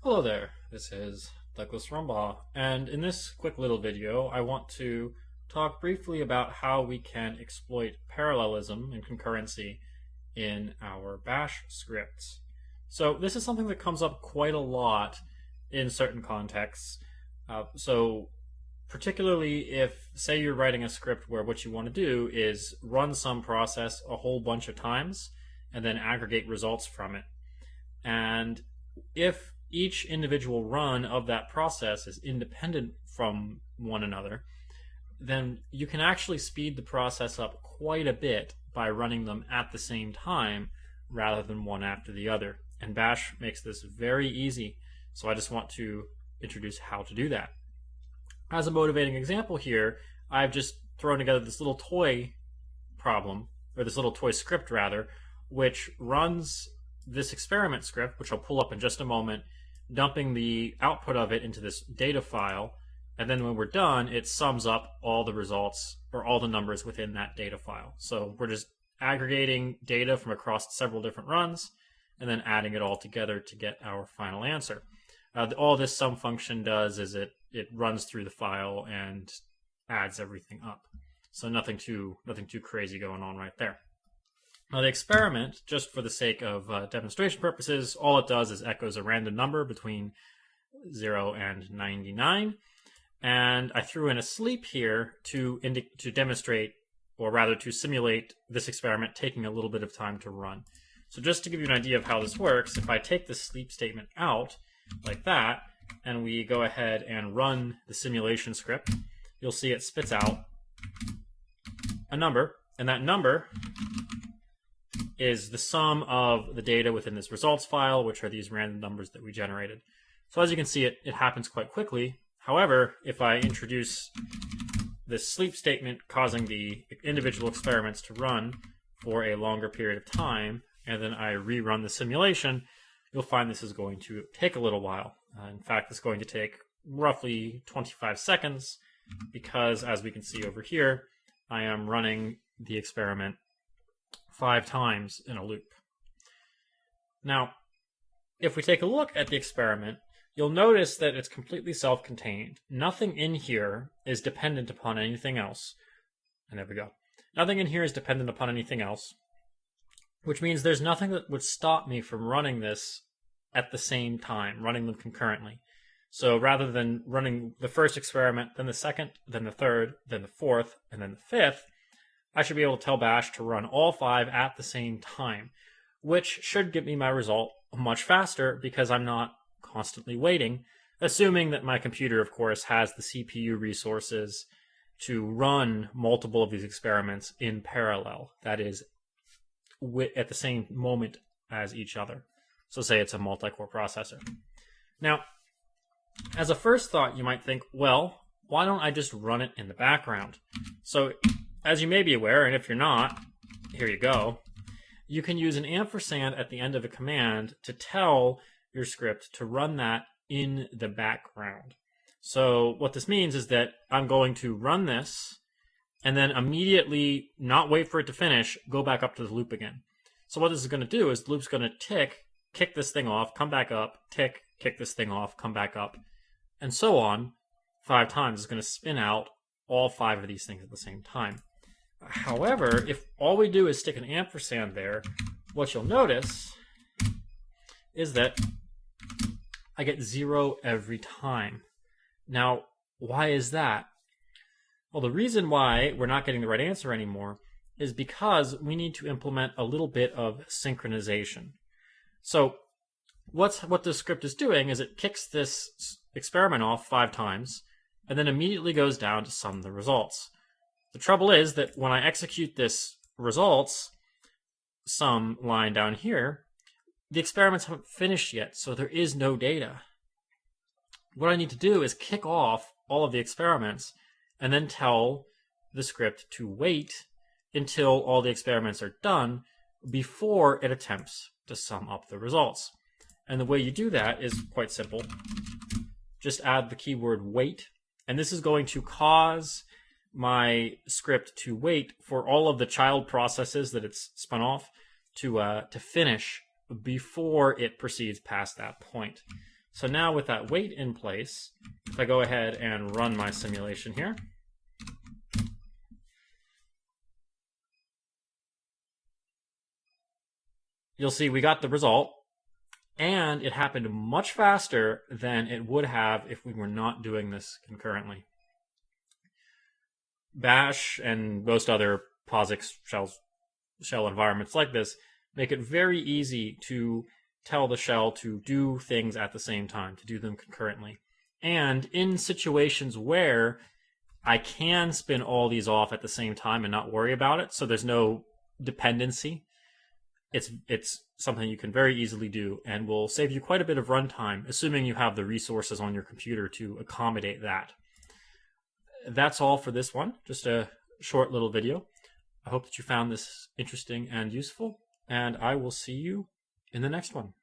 Hello there, this is Douglas Rumbaugh, and in this quick little video I want to talk briefly about how we can exploit parallelism and concurrency in our bash scripts. So this is something that comes up quite a lot in certain contexts. So particularly if, say, you're writing a script where what you want to do is run some process a whole bunch of times and then aggregate results from it. And if each individual run of that process is independent from one another, then you can actually speed the process up quite a bit by running them at the same time rather than one after the other. And Bash makes this very easy, so I just want to introduce how to do that. As a motivating example here, I've just thrown together this little toy problem, or this little toy script rather, which runs this experiment script, which I'll pull up in just a moment, dumping the output of it into this data file, and then when we're done, it sums up all the results or all the numbers within that data file. So we're just aggregating data from across several different runs and then adding it all together to get our final answer. All this sum function does is it runs through the file and adds everything up. So nothing too crazy going on right there. Now the experiment, just for the sake of demonstration purposes, all it does is echoes a random number between 0 and 99. And I threw in a sleep here to demonstrate, or rather to simulate this experiment taking a little bit of time to run. So just to give you an idea of how this works, if I take the sleep statement out like that, and we go ahead and run the simulation script, you'll see it spits out a number, and that number is the sum of the data within this results file, which are these random numbers that we generated. So as you can see, it happens quite quickly. However, if I introduce this sleep statement causing the individual experiments to run for a longer period of time, and then I rerun the simulation, you'll find this is going to take a little while. In fact, it's going to take roughly 25 seconds because, as we can see over here, I am running the experiment 5 times in a loop. Now, if we take a look at the experiment, you'll notice that it's completely self-contained. Nothing in here is dependent upon anything else. And there we go. Nothing in here is dependent upon anything else, which means there's nothing that would stop me from running this at the same time, running them concurrently. So rather than running the first experiment, then the second, then the third, then the fourth, and then the fifth, I should be able to tell Bash to run all 5 at the same time, which should get me my result much faster because I'm not constantly waiting, assuming that my computer, of course, has the CPU resources to run multiple of these experiments in parallel, that is, at the same moment as each other. So say it's a multi-core processor. Now, as a first thought, you might think, well, why don't I just run it in the background? So as you may be aware, and if you're not, here you go, you can use an ampersand at the end of a command to tell your script to run that in the background. So what this means is that I'm going to run this and then immediately not wait for it to finish, go back up to the loop again. So what this is going to do is the loop's going to tick, kick this thing off, come back up, tick, kick this thing off, come back up, and so on 5 times. It's going to spin out all 5 of these things at the same time. However, if all we do is stick an ampersand there, what you'll notice is that I get 0 every time. Now, why is that? Well, the reason why we're not getting the right answer anymore is because we need to implement a little bit of synchronization. So what this script is doing is it kicks this experiment off 5 times and then immediately goes down to sum the results. The trouble is that when I execute this results sum line down here, the experiments haven't finished yet, so there is no data. What I need to do is kick off all of the experiments and then tell the script to wait until all the experiments are done before it attempts to sum up the results. And the way you do that is quite simple. Just add the keyword wait, and this is going to cause my script to wait for all of the child processes that it's spun off to finish before it proceeds past that point. So now with that wait in place, if I go ahead and run my simulation here, you'll see we got the result, and it happened much faster than it would have if we were not doing this concurrently. Bash and most other POSIX shell environments like this make it very easy to tell the shell to do things at the same time, to do them concurrently. And in situations where I can spin all these off at the same time and not worry about it, so there's no dependency, it's something you can very easily do and will save you quite a bit of runtime, assuming you have the resources on your computer to accommodate that. That's all for this one, just a short little video. I hope that you found this interesting and useful, and I will see you in the next one.